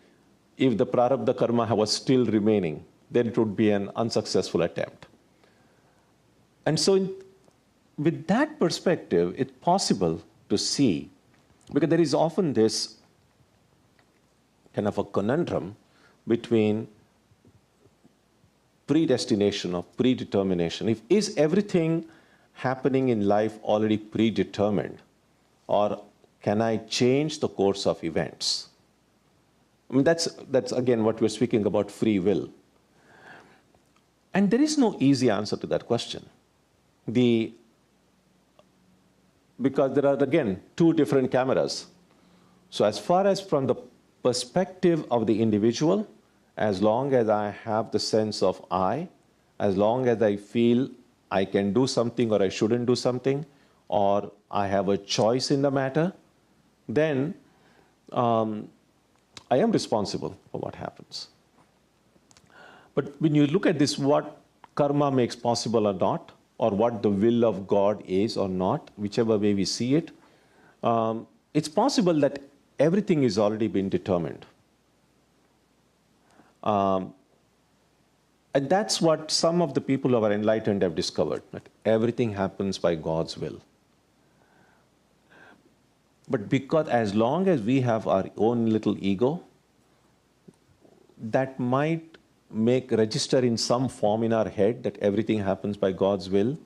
if the prarabdha karma was still remaining. Then it would be an unsuccessful attempt. And so with that perspective, it's possible to see, because there is often this kind of a conundrum between predestination or predetermination. Is everything happening in life already predetermined, or can I change the course of events? That's again what we're speaking about, free will. And there is no easy answer to that question. Because there are, again, two different cameras. So as far as from the perspective of the individual, as long as I have the sense of I, as long as I feel I can do something or I shouldn't do something, or I have a choice in the matter, then I am responsible for what happens. But when you look at this, what karma makes possible or not, or what the will of God is or not, whichever way we see it, it's possible that everything is already been determined. And that's what some of the people who are enlightened have discovered, that everything happens by God's will. But because as long as we have our own little ego, that might register in some form in our head that everything happens by God's will,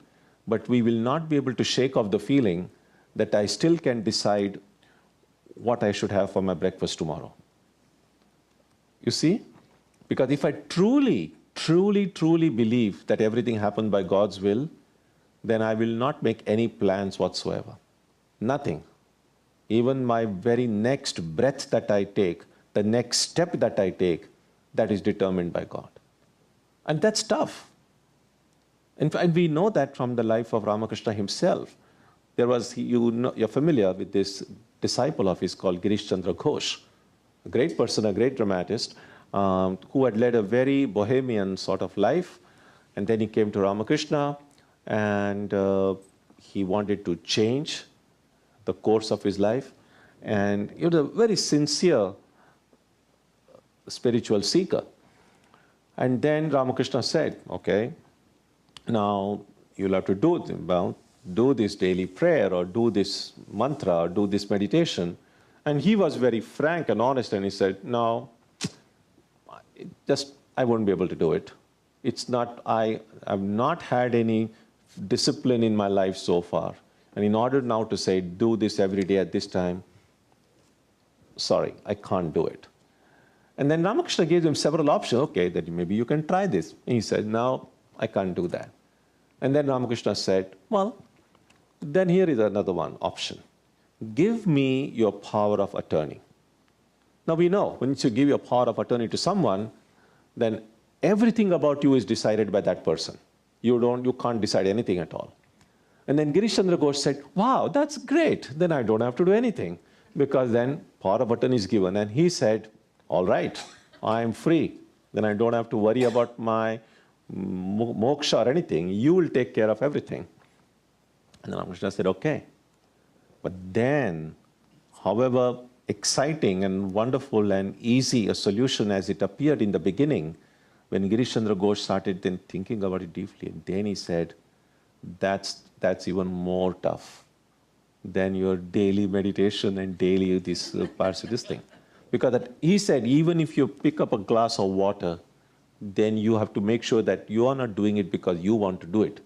but we will not be able to shake off the feeling that I still can decide what I should have for my breakfast tomorrow. You see? Because if I truly believe that everything happened by God's will, then I will not make any plans whatsoever. Nothing. Even my very next breath that I take, the next step that I take, that is determined by God. And that's tough. In fact, we know that from the life of Ramakrishna himself. There was, you're familiar with this disciple of his called Girish Chandra Ghosh, a great person, a great dramatist, who had led a very bohemian sort of life. And then he came to Ramakrishna and he wanted to change the course of his life. And he was a very sincere spiritual seeker. And then Ramakrishna said, okay, now you'll have to do this daily prayer or do this mantra or do this meditation, And he was very frank and honest, and he said, no, I won't be able to do it. It's not, I have not had any discipline in my life so far. And in order now to say, do this every day at this time, sorry, I can't do it. And then Ramakrishna gave him several options. Okay, then maybe you can try this. And he said, no, I can't do that. And then Ramakrishna said, well, then here is another one option. Give me your power of attorney. Now we know, when you give your power of attorney to someone, then everything about you is decided by that person. You can't decide anything at all. And then Girish Chandra Ghosh said, wow, that's great. Then I don't have to do anything, because then power of attorney is given. And he said, all right, I am free. Then I don't have to worry about my moksha or anything. You will take care of everything. And then Ramakrishna said, okay. But then, however exciting and wonderful and easy a solution as it appeared in the beginning, when Girish Chandra Ghosh started then thinking about it deeply, and then he said, that's even more tough than your daily meditation and daily this parts of this thing. Because he said, even if you pick up a glass of water, then you have to make sure that you are not doing it because you want to do it,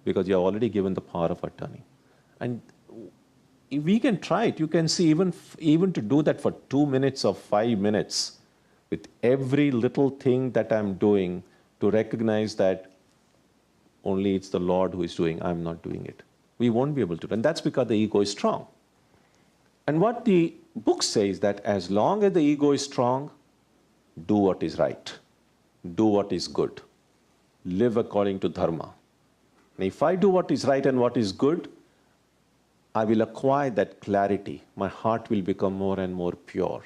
because you have already given the power of attorney. And if we can try it, you can see even to do that for 2 minutes or 5 minutes, with every little thing that I'm doing, to recognize that only it's the Lord who is doing, I'm not doing it. We won't be able to. And that's because the ego is strong. And what the book says, that as long as the ego is strong, do what is right, do what is good, live according to dharma. And if I do what is right and what is good, I will acquire that clarity. My heart will become more and more pure.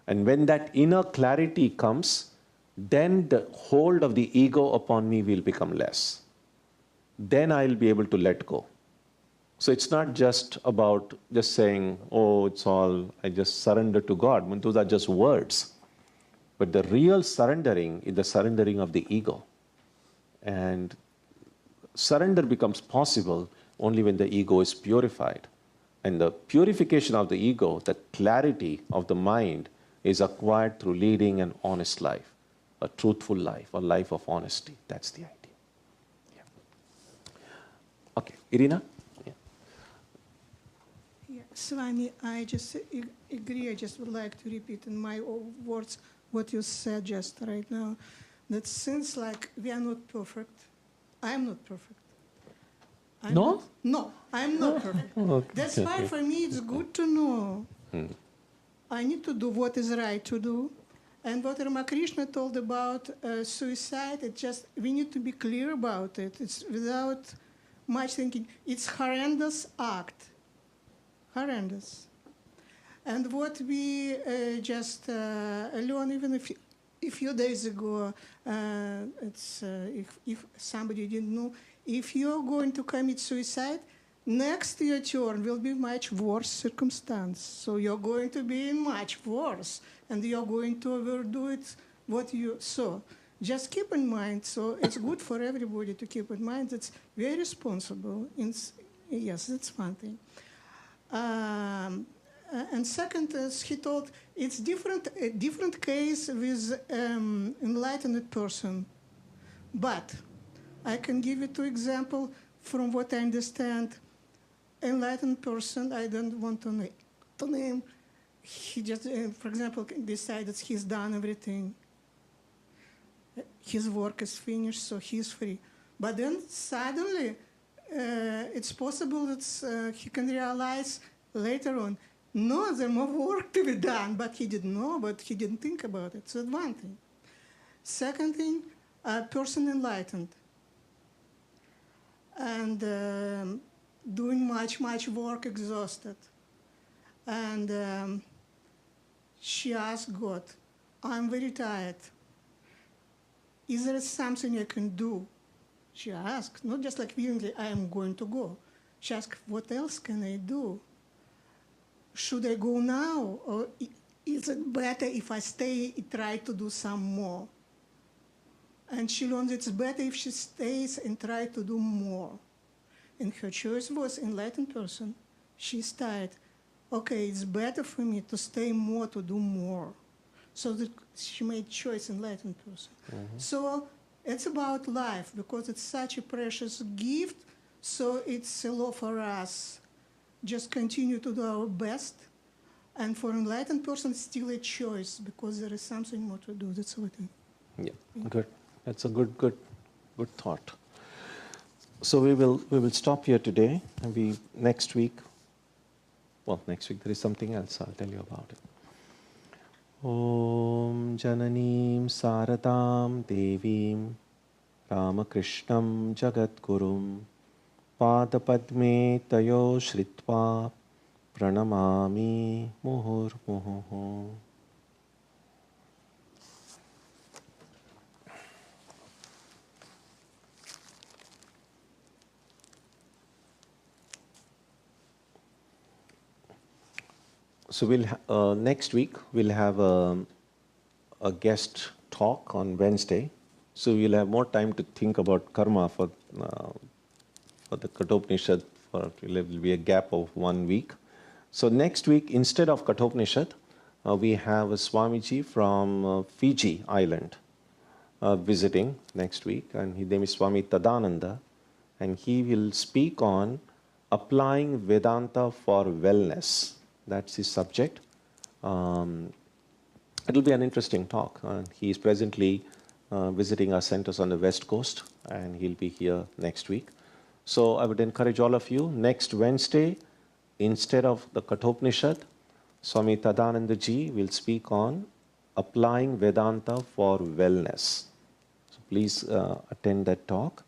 And when that inner clarity comes, then the hold of the ego upon me will become less. Then I'll be able to let go. So it's not just about just saying, oh, it's all, I just surrender to God. I mean, those are just words. But the real surrendering is the surrendering of the ego. And surrender becomes possible only when the ego is purified. And the purification of the ego, the clarity of the mind, is acquired through leading an honest life, a truthful life, a life of honesty. That's the idea. Yeah. Okay, Irina? Yeah. Yeah. Swami, I just agree. I just would like to repeat in my own words what you said just right now, that since like we are not perfect, I am not perfect. No? No, I am not perfect. Okay. That's why for me it's good to know. I need to do what is right to do. And what Ramakrishna told about suicide, it just, we need to be clear about it. It's without much thinking. It's horrendous act. Horrendous. And what we just learned even a few days ago, if somebody didn't know, if you're going to commit suicide, next your turn will be much worse circumstance. So you're going to be much worse, and you're going to overdo it what you saw. Just keep in mind, so it's good for everybody to keep in mind, it's very responsible. Yes, that's one thing. And second, as he told, it's a different case with enlightened person. But I can give you 2 examples from what I understand. Enlightened person, I don't want to name. He just, for example, decided he's done everything. His work is finished, so he's free. But then suddenly, it's possible that he can realize later on, no, there's more work to be done, but he didn't know, but he didn't think about it. So that's one thing. Second thing, a person enlightened and doing much work, exhausted. And she asked God, I'm very tired. Is there something I can do? She asked, not just like willingly, I am going to go. She asked, what else can I do? Should I go now? Or is it better if I stay and try to do some more? And she learned it's better if she stays and tries to do more. And her choice was enlightened person. She's tired. okay, it's better for me to stay more, to do more. So that she made choice, enlightened person. So it's about life, because it's such a precious gift. So it's a law for us. Just continue to do our best. And for enlightened person, it's still a choice, because there is something more to do. That's what I Yeah, good. That's a good thought. So we will stop here today, and next week there is something else. I'll tell you about it. Om Jananim Saratam Devim Ramakrishnam Jagadgurum Padapadme Tayo Shritva Pranamami Muhur Muhuhu. So next week we'll have a guest talk on Wednesday. So we'll have more time to think about karma for the Kathopanishad. There will be a gap of 1 week. So next week, instead of Kathopanishad, we have a Swamiji from Fiji Island visiting next week, and his name is Swami Tyagananda, and he will speak on applying Vedanta for wellness. That's his subject. It'll be an interesting talk. He is presently visiting our centers on the West Coast, and he'll be here next week. So I would encourage all of you, next Wednesday, instead of the Kathopanishad, Swami Tyagananda ji will speak on applying Vedanta for wellness. So please attend that talk.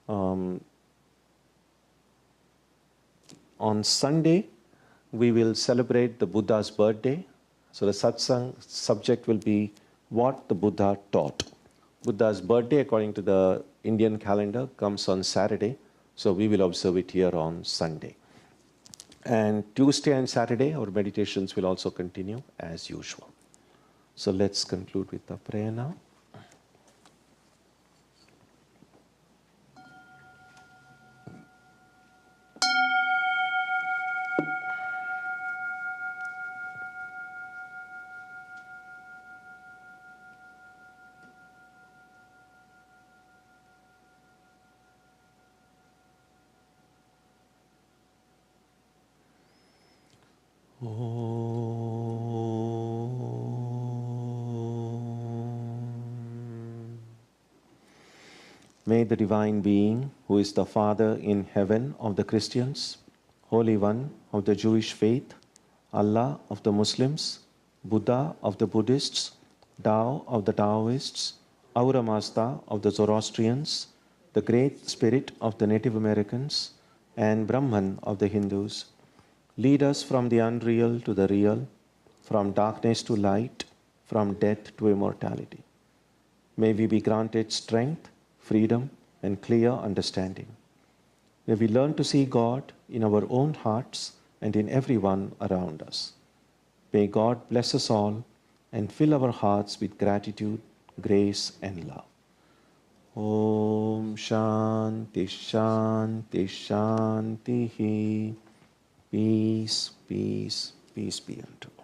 On Sunday, we will celebrate the Buddha's birthday. So the satsang subject will be what the Buddha taught. Buddha's birthday, according to the Indian calendar, comes on Saturday. So we will observe it here on Sunday. And Tuesday and Saturday, our meditations will also continue as usual. So let's conclude with the prayer now. May the Divine Being, who is the Father in heaven of the Christians, Holy One of the Jewish faith, Allah of the Muslims, Buddha of the Buddhists, Tao of the Taoists, Ahura Mazda of the Zoroastrians, the Great Spirit of the Native Americans, and Brahman of the Hindus, lead us from the unreal to the real, from darkness to light, from death to immortality. May we be granted strength, freedom, and clear understanding. May we learn to see God in our own hearts and in everyone around us. May God bless us all and fill our hearts with gratitude, grace, and love. Om Shanti Shanti Shanti. Peace, peace, peace be unto you.